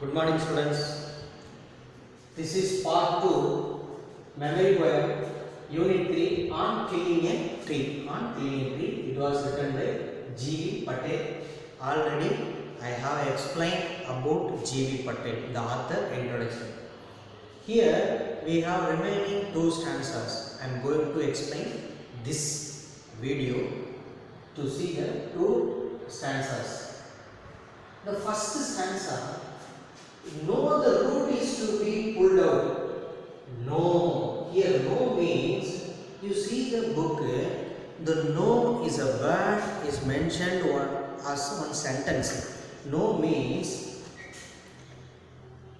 Good morning, students. This is part 2, Memory Poem, Unit 3 on Killing a Tree. On Killing a Tree, it was written by G.V. Patel. Already I have explained about G.V. Patel, the author introduction. Here we have remaining 2 stanzas. I am going to explain this video to see the 2 stanzas. The first stanza, no, the root is to be pulled out. No, here no means, you see the book, the no is a word is mentioned as one sentence. No means,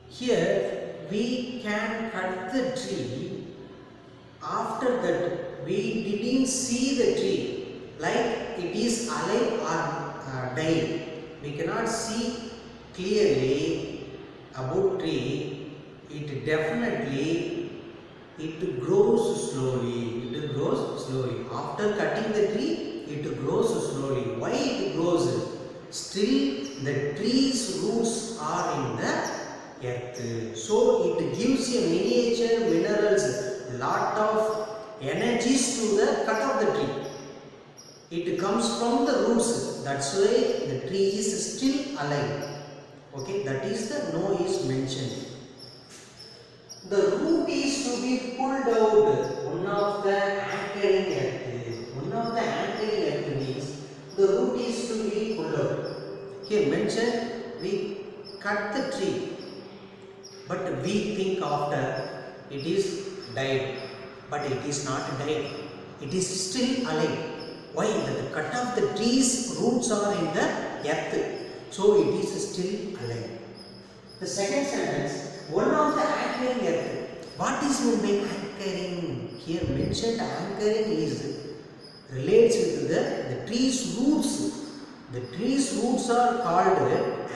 here we can cut the tree, after that we didn't see the tree, like it is alive or died. We cannot see clearly about tree. It definitely grows slowly. It grows slowly. After cutting the tree, it grows slowly. Why it grows? Still the tree's roots are in the earth. So it gives a miniature minerals, lot of energies to the cut of the tree. It comes from the roots. That's why the tree is still alive. Okay, that is the no is mentioned. The root is to be pulled out. One of the anchoring earth. One of the anchoring earth means the root is to be pulled out. Here mentioned we cut the tree, but we think after it is died, but it is not died. It is still alive. Why? The cut of the tree's roots are in the earth. So it is still alive. The second sentence, one of the anchoring earth. What is meant by anchoring? Here mentioned anchoring is relates with the tree's roots. The tree's roots are called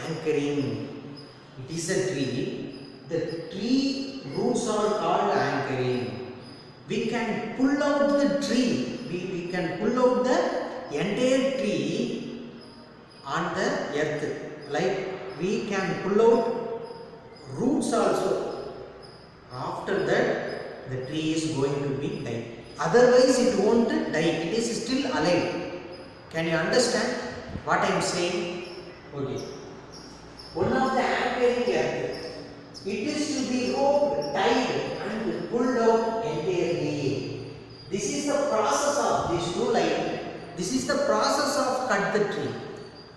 anchoring. It is a tree. The tree roots are called anchoring. We can pull out the tree. We can pull out the entire tree on the earth, like we can pull out roots also. After that the tree is going to be died, otherwise it won't die. It is still alive. Can you understand what I am saying? Okay, one of the anchoring earth, it is to be roped, tied and pulled out entirely. This is the process of this 2 line. This is the process of cut the tree.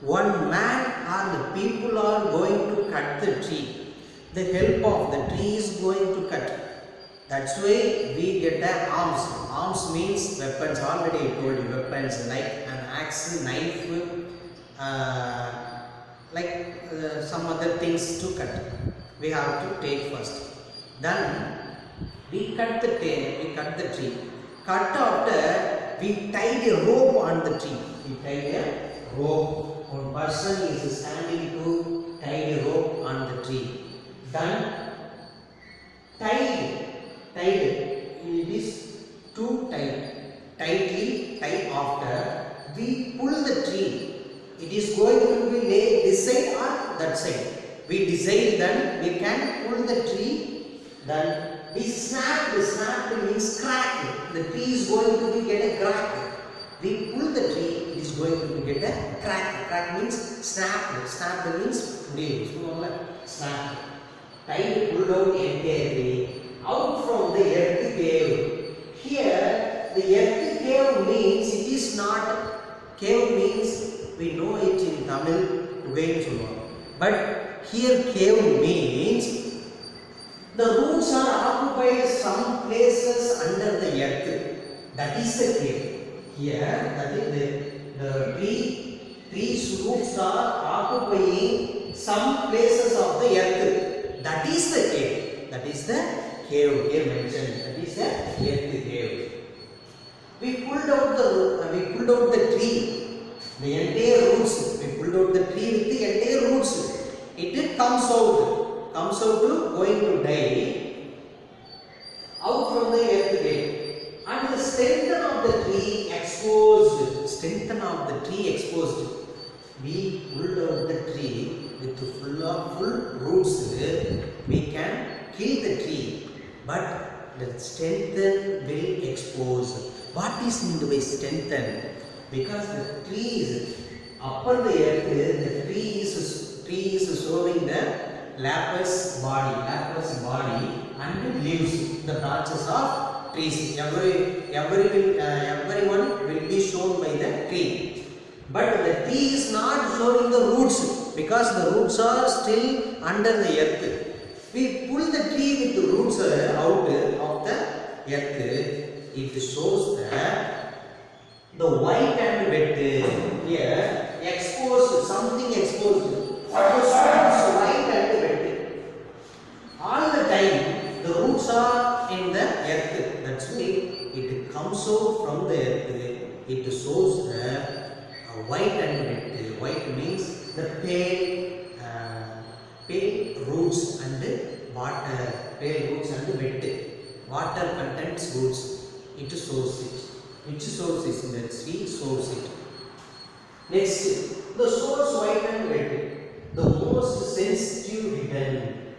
One man or the people are going to cut the tree. The help of the tree is going to cut. That's why we get the arms. Arms means weapons. Already I told you, weapons like an axe, knife, some other things to cut. We have to take first. Then we cut the tree. Cut after, we tied a rope on the tree. We tied a rope. One person is standing to tie a rope on the tree. Then tied. It is too tight. Tightly tied after, we pull the tree. It is going to be laid this side or that side. We decide, then we can pull the tree. Then we snap. Snap means crack. The tree is going to be get a crack. We pull the tree, it is going to get a crack. Crack means snap. Snap means snap. Tied, pulled out entirely. Out from the earth cave. Here, the earth cave means it is not. Cave means we know it in Tamil. But here cave means the roots are occupied some places under the earth. That is the cave. Here, that is the tree's roots are occupying some places of the earth. That is the cave. That is the cave here mentioned. That is the earth cave. We pulled out the tree, the entire roots. We pulled out the tree with the entire roots. It comes out to going to die out from the earth cave. And the strength of the tree exposed. We pulled out the tree with full roots, we can kill the tree, but the strengthen will expose. What is meant by strengthen? Because the tree is upper the earth, the tree is showing the lapis body and leaves, the branches of trees. Everyone will be shown by the tree, but the tree is not showing the roots because the roots are still under the earth. We pull the tree with the roots out of the earth, it shows the white and wet here exposed, something exposed. It shows white and wet. All the time the roots are in the earth. That's why it comes out from the earth. It shows the white and wet. White means the pale roots and water. Pale roots and wet. Water contents roots. It shows it. Which source is in the tree? Shows it. Next, the source white and wet. The most sensitive hidden.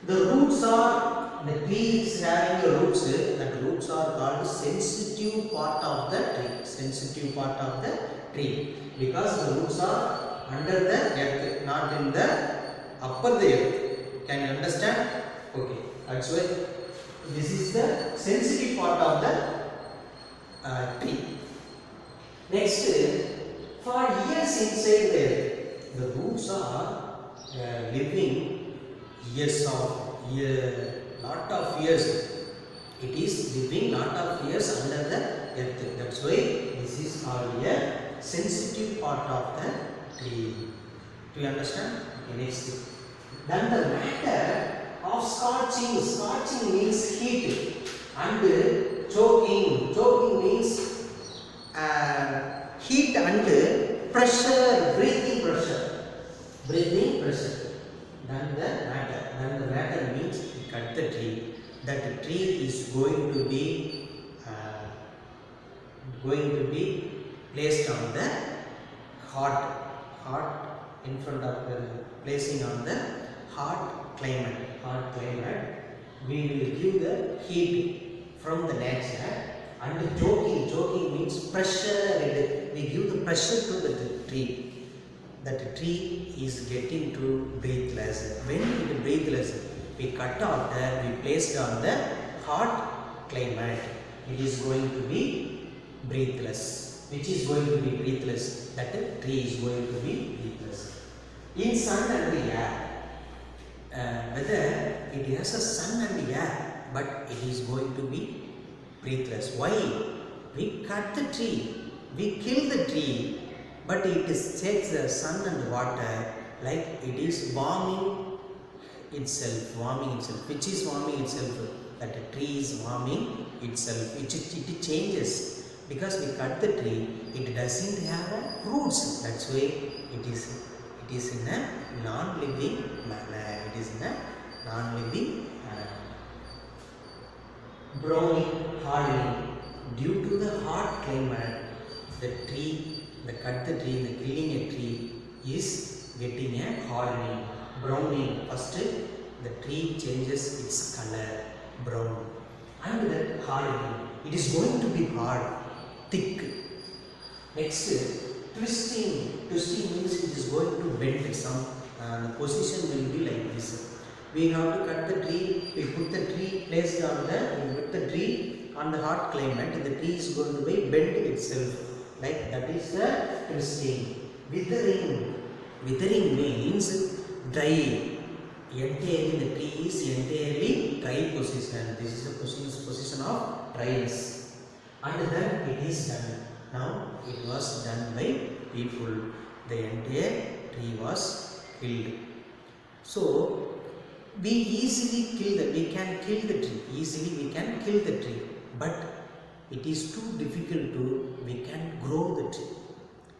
The roots are, the tree is having the roots. That roots are called sensitive part of the tree. Sensitive part of the tree. Because the roots are under the earth, not in the upper the earth. Can you understand? Okay. That's why this is the sensitive part of the tree. Next, for years inside there, the roots are living years of lot of years. It is living lot of years under the earth. That's why this is called a sensitive part of the tree. Do you understand? Okay, next. Then the matter of scorching. Scorching means heat, and choking. Choking means heat and pressure, breathing pressure. Breathing pressure. Then the matter means to cut the tree. That tree is going to be placed on the hot in front of the placing on the hot climate. We will give the heat from the nature. And choking means pressure. We give the pressure to the tree. That tree is getting to breathless. When it breathless, we cut off we placed on the hot climate. It is going to be breathless. Which is going to be breathless? That tree is going to be breathless. In sun and the air, whether it has a sun and the air, but it is going to be breathless. Why? We cut the tree, we kill the tree, but it takes the sun and water, like it is warming itself. Which is warming itself? That the tree is warming itself. It changes. Because we cut the tree, it doesn't have roots. That's why it is in a non-living manner. It is in a non-living browning, hardening. Due to the hot climate, the cut the tree, the killing a tree is getting a hardening, browning. First, the tree changes its color, brown, and then hardening. It is going to be hard, thick. Next, twisting. Twisting means it is going to bend. Some the position will be like this. We have to cut the tree. We put the tree placed on we put the tree on the hot climate. The tree is going to be bent itself. Like that is the twisting. Withering. Withering means dry. Entirely the tree is entirely dry position. This is the position of dryness. And then it is done. Now it was done by people. The entire tree was killed. So we can kill the tree. Easily we can kill the tree. But it is too difficult we can grow the tree.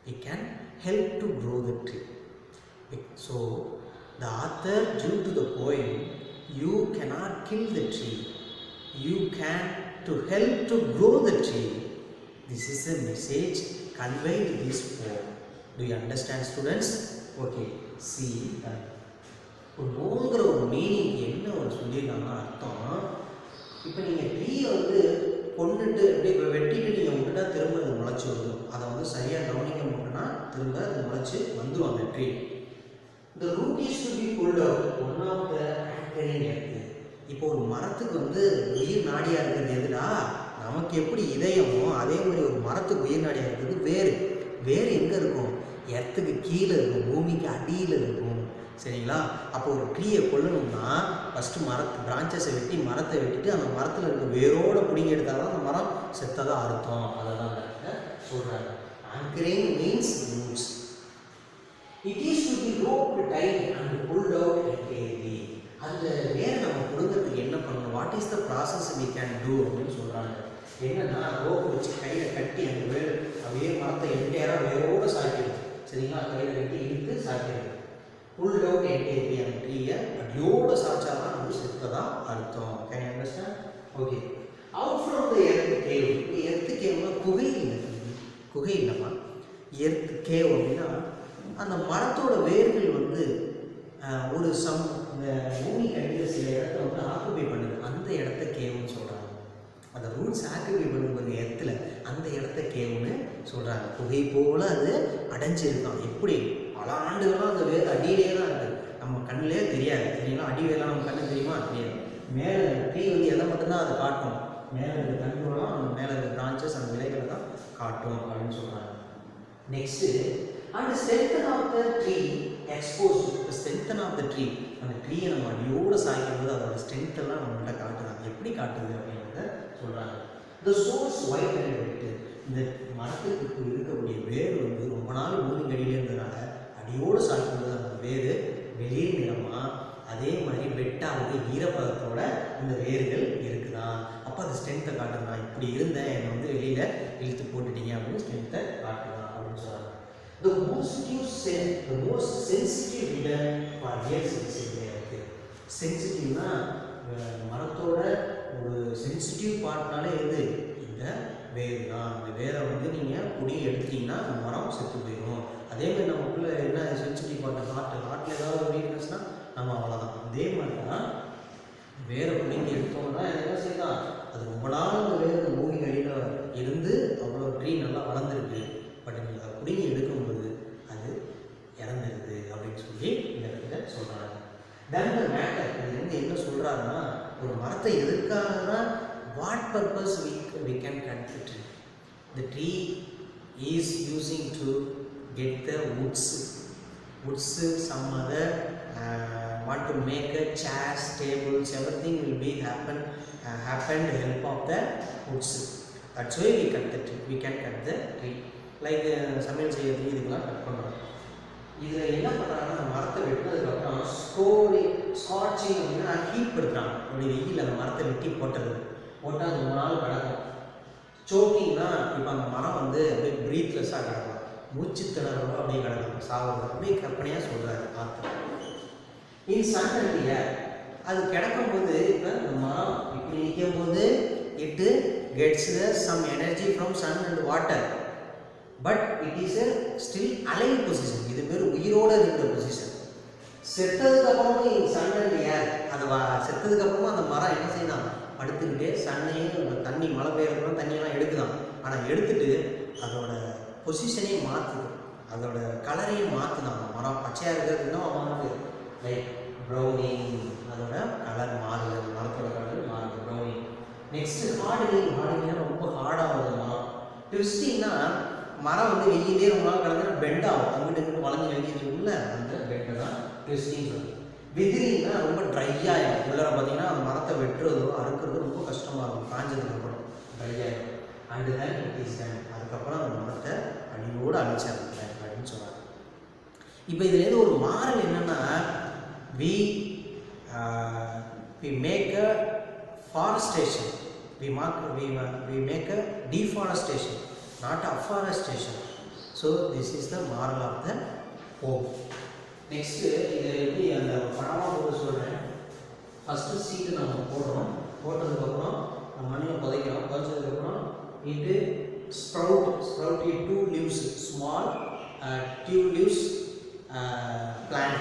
We can help to grow the tree. So the author, due to the poem, you cannot kill the tree. You can to help to grow the tree. This is a message conveyed in this poem. Do you understand, students? Okay see done. இப்போ நோங்கிற ஒரு meaning என்ன ஒரு சொல்லியிருக்காங்கன்னா அர்த்தம், இப்போ நீங்கள் ட்ரீயை வந்து கொண்டுட்டு அப்படியே வெட்டிட்டு நீங்கள் விட்டுட்டா திரும்ப அது முளைச்சி வந்துடும். அதை வந்து சரியாக கவனிக்க மாட்டோம்னா திரும்ப அது முளைச்சி வந்துடும் அந்த ட்ரீ. இந்த root is to be pulled out one of the anchoring earth. இப்போ ஒரு மரத்துக்கு வந்து உயிர் நாடியாக இருக்கிறது எதுடா, நமக்கு எப்படி இதயமோ அதே மாதிரி ஒரு மரத்துக்கு உயிர் நாடியாக இருக்கிறது வேறு. வேறு எங்கே இருக்கும்? எர்த்துக்கு கீழே இருக்கும், பூமிக்கு அடியில் இருக்கும். சரிங்களா? அப்போ ஒரு ட்ரீயை கொல்லணும்னா ஃபஸ்ட்டு பிரான்ச்சஸை வெட்டி மரத்தை வெட்டிட்டு அந்த மரத்தில் இருக்க வேரோடு பிடிங்கி எடுத்தால் தான் அந்த மரம் செத்ததாக அர்த்தம். அதை தான் சொல்கிறாங்க. Anchoring means roots. It is to be roped tight and pulled out entirely. அந்த வேரை நம்ம கொடுக்கறதுக்கு என்ன பண்ணணும்? What is the process we can do அப்படின்னு சொல்கிறாங்க. என்னன்னா ரோப் வச்சு கையில் கட்டி அந்த வேர் அப்படியே மரத்தை என்டையராக வேரோடு சாய்க்கிறது. சரிங்களா? கையில் கட்டி இழுத்து சாய்க்கிறது. Pulled out entirely. அந்த ட்ரீயை அடியோடு சாய்ச்சா தான் நம்ம செத்ததா அர்த்தம். Can you understand? Okay. Out from the earth cave. Earth கேவ்னா குகை இல்லை, குகை இல்லைம்மா. எர்த் கேவ் அப்படின்னா அந்த மரத்தோட வேர்கள் வந்து ஒரு இந்த பூமி கட்டியில் சில இடத்த வந்து ஆக்குபை பண்ணுது. அந்த இடத்த கேவுன்னு சொல்கிறாங்க. அந்த ரூட்ஸ் ஆக்குபை பண்ணுறது இடத்துல அந்த இடத்த கேவுன்னு சொல்கிறாங்க. குகை போல் அது அடைஞ்சிருக்கான். எப்படி பல ஆண்டுகளாக அந்த வேர் அடியிலே தான் இருக்குது, நம்ம கண்ணிலே தெரியாது. சரிங்களா? அடி வேலாம் நம்ம கண்ணு தெரியுமா? தெரியாது. மேலே ட்ரீ வந்து எதை மட்டும்தான் அதை காட்டும், மேலே இருக்க தண்டுலாம் அந்த மேலே இருக்க பிரான்ச்சஸ் அந்த விலைகளை தான் காட்டும் அப்படின்னு சொல்கிறாங்க. Next and strengthen of the tree exposed. Strengthen of the tree, அந்த ட்ரீயை நம்ம அடியோடு சாய்க்கும்போது அதோட ஸ்ட்ரென்த்தெல்லாம் நம்மள்கிட்ட காட்டுறாங்க. எப்படி காட்டுது அப்படிங்கிறத சொல்கிறாங்க. The source white and red. இந்த மரத்துக்கு இருக்கக்கூடிய வேர் வந்து ரொம்ப நாள் பூமிக்கு அடியிலே இருந்ததுனால அடியோடு சாய்க்கும்போது அந்த வேர் வெளியே நிறமா அதே மாதிரி வெட்டாவது ஈரப்பதத்தோட இந்த வேர்கள் இருக்குதான். அப்போ அது ஸ்ட்ரென்த்தை காட்டுறா. இப்படி இருந்தேன், என்னை வந்து வெளியில் இழுத்து போட்டுட்டீங்க அப்படின்னு ஸ்ட்ரென்த்தை காட்டுறா அப்படின்னு சொல்கிறாங்க. The most sensitive leader for real sensitive இருக்குது. சென்சிட்டிவ்னா மரத்தோட ஒரு சென்சிட்டிவ் பார்ட்னாலே எது? இந்த வேர் தான். இந்த வேரை வந்து நீங்கள் குடியை எடுத்தீங்கன்னா அந்த மரம் செத்து போயிடும். அதேமாதிரி நமக்குள்ள என்ன சென்சிட்டிவ் பார்ட்? ஹார்ட்டில் ஏதாவது ஒரு வீக்னஸ்னால் நம்ம அவ்வளோதான். அதே மாதிரி தான் வேரை பிடிங்கி எடுத்தோம்னா என்ன செய்யலாம், அது ரொம்ப நாள் அந்த வேறு பூமி அடியில் இருந்து அவ்வளோ ட்ரீ நல்லா வளர்ந்துருக்கு. பட் நீங்கள் அதை பிடிங்கி எடுக்கும்போது அது இறந்துருது அப்படின்னு சொல்லி இந்த இடத்துல சொல்கிறாங்க. தென் த மேட்டர், இது வந்து என்ன சொல்கிறாருன்னா, ஒரு மரத்தை எதுக்காக தான் what purpose we can cut the tree. The tree is using to get the woods, some other want to make a chairs, tables, everything will be happened help of the woods. That's why we cut the tree. We can cut the tree. Like சமையல் செய்யறதுக்கு இதுக்கெல்லாம் cut பண்ணுறோம். இதில் என்ன பண்ணுறாங்கன்னா, அந்த மரத்தை வெட்டினதுக்கப்புறம் scorching அப்படின்னா ஹீட் படுத்துறாங்க. அப்படி வெயில் அந்த மரத்தை வெட்டி போட்டது போட்டால் அது ரொம்ப நாள் கிடக்கும். சோக்கிங்னா இப்போ அந்த மரம் வந்து அப்படியே ப்ரீத்லெஸ்ஸாக கிடக்கும், மூச்சு திணறவோ அப்படியே கிடக்கும், சாவது அப்படியே கற்பனையாக சொல்கிறாரு author. In sun and air, அது கிடக்கும்போது இப்போ இந்த மரம் இப்படி நிற்கும் போது it gets some energy from sun and water, but it is a still alive position. இது பேர் உயிரோடு இருக்கிற பொசிஷன். செத்ததுக்கப்புறமும் இன் சன் அண்ட் ஏர், அது செத்ததுக்கப்புறமா அந்த மரம் என்ன செய்யலாம், படுத்துக்கிட்டே சன்னையும் தண்ணி மழை பெய்யறதுலாம் தண்ணியெல்லாம் எடுக்குதான். ஆனால் எடுத்துட்டு அதோட பொசிஷனையும் மாற்றுது, அதோட கலரையும் மாற்றுதான். அந்த மரம் பச்சையாக இருக்கிறதுனா மாறுது, லைக் ப்ரௌனிங், அதோட கலர் மாறுது, அந்த மரத்தோட கலர் மாறுது, ப்ரௌனிங். நெக்ஸ்ட்டு ஹார்டிங்னா ரொம்ப ஹார்டாகுது மரம். ட்விஸ்டிங்னா மரம் வந்து வெயிலே ரொம்ப நாள் கிடந்துன்னா பெண்ட் ஆகும், அங்கிட்டு இங்கிட்டு வளைஞ்சு வெளியிருக்கும்ல, அந்த பெண்டை தான் ட்விஸ்டிங் சொல்லுது. விதிரின்னா ரொம்ப ட்ரையாகிடும். உள்ளர பார்த்தீங்கன்னா அந்த மரத்தை வெட்டுறதோ அறுக்கிறதோ ரொம்ப கஷ்டமாக இருக்கும், காஞ்சதுக்கப்புறம் ட்ரை ஆகிடும். அண்டு தான் இட் இஸ் டன், அதுக்கப்புறம் அந்த மரத்தை அடியோடு அழிச்சாங்க அப்படின்னு சொல்கிறாங்க. இப்போ இதுலேருந்து ஒரு மாறல் என்னென்னா, we make a forestation, we make a deforestation, not afforestation. So this is the moral of the poem. Next இதை எப்படி அந்த படமாக போட்டு சொல்கிறேன். ஃபஸ்ட்டு சீட்டு நம்ம போடுறோம், போட்டதுக்கப்புறம் நம்ம மண்ணில் புதைக்கிறோம், புதைச்சதுக்கப்புறம் இது sprout 2 leaves, small 2 leaves plant.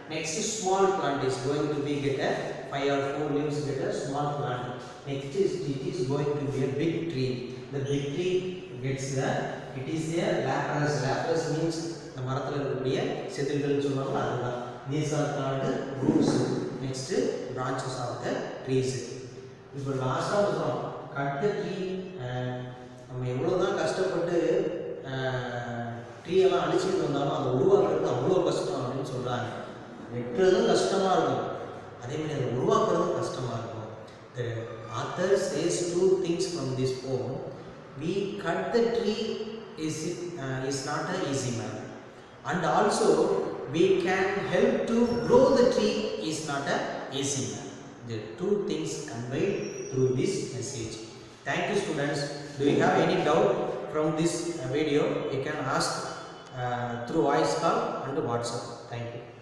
Next small plant is going to be get a 5 or 4 leaves get a small plant. Next is it is going to be a big tree. The big tree gets the it is a lapras. Lapras means the மரத்துல இருக்கக்கூடிய செதில்கள் சொல்வாங்க அதுதான். These are called roots. Next branches of the trees. இப்போ லாஸ்டா சொல்றோம் cut the tree. நம்ம எவ்வளவுதான் கஷ்டப்பட்டு ட்ரீ எல்லாம் அழிச்சிட்டு வந்தாலும் அதை உருவாக்குறது அவ்வளோ கஷ்டம் அப்படின்னு சொல்றாங்க. வெட்டுறதும் கஷ்டமா இருக்கும், அதே மாதிரி அதை உருவாக்குறதும் கஷ்டமா இருக்கும். The author says two things from this poem. We cut the tree is not an easy matter, and also we can help to grow the tree is not an easy matter. The two things conveyed through this message. Thank you students. Do you have any doubt from this video? You can ask through voice call and WhatsApp. Thank you.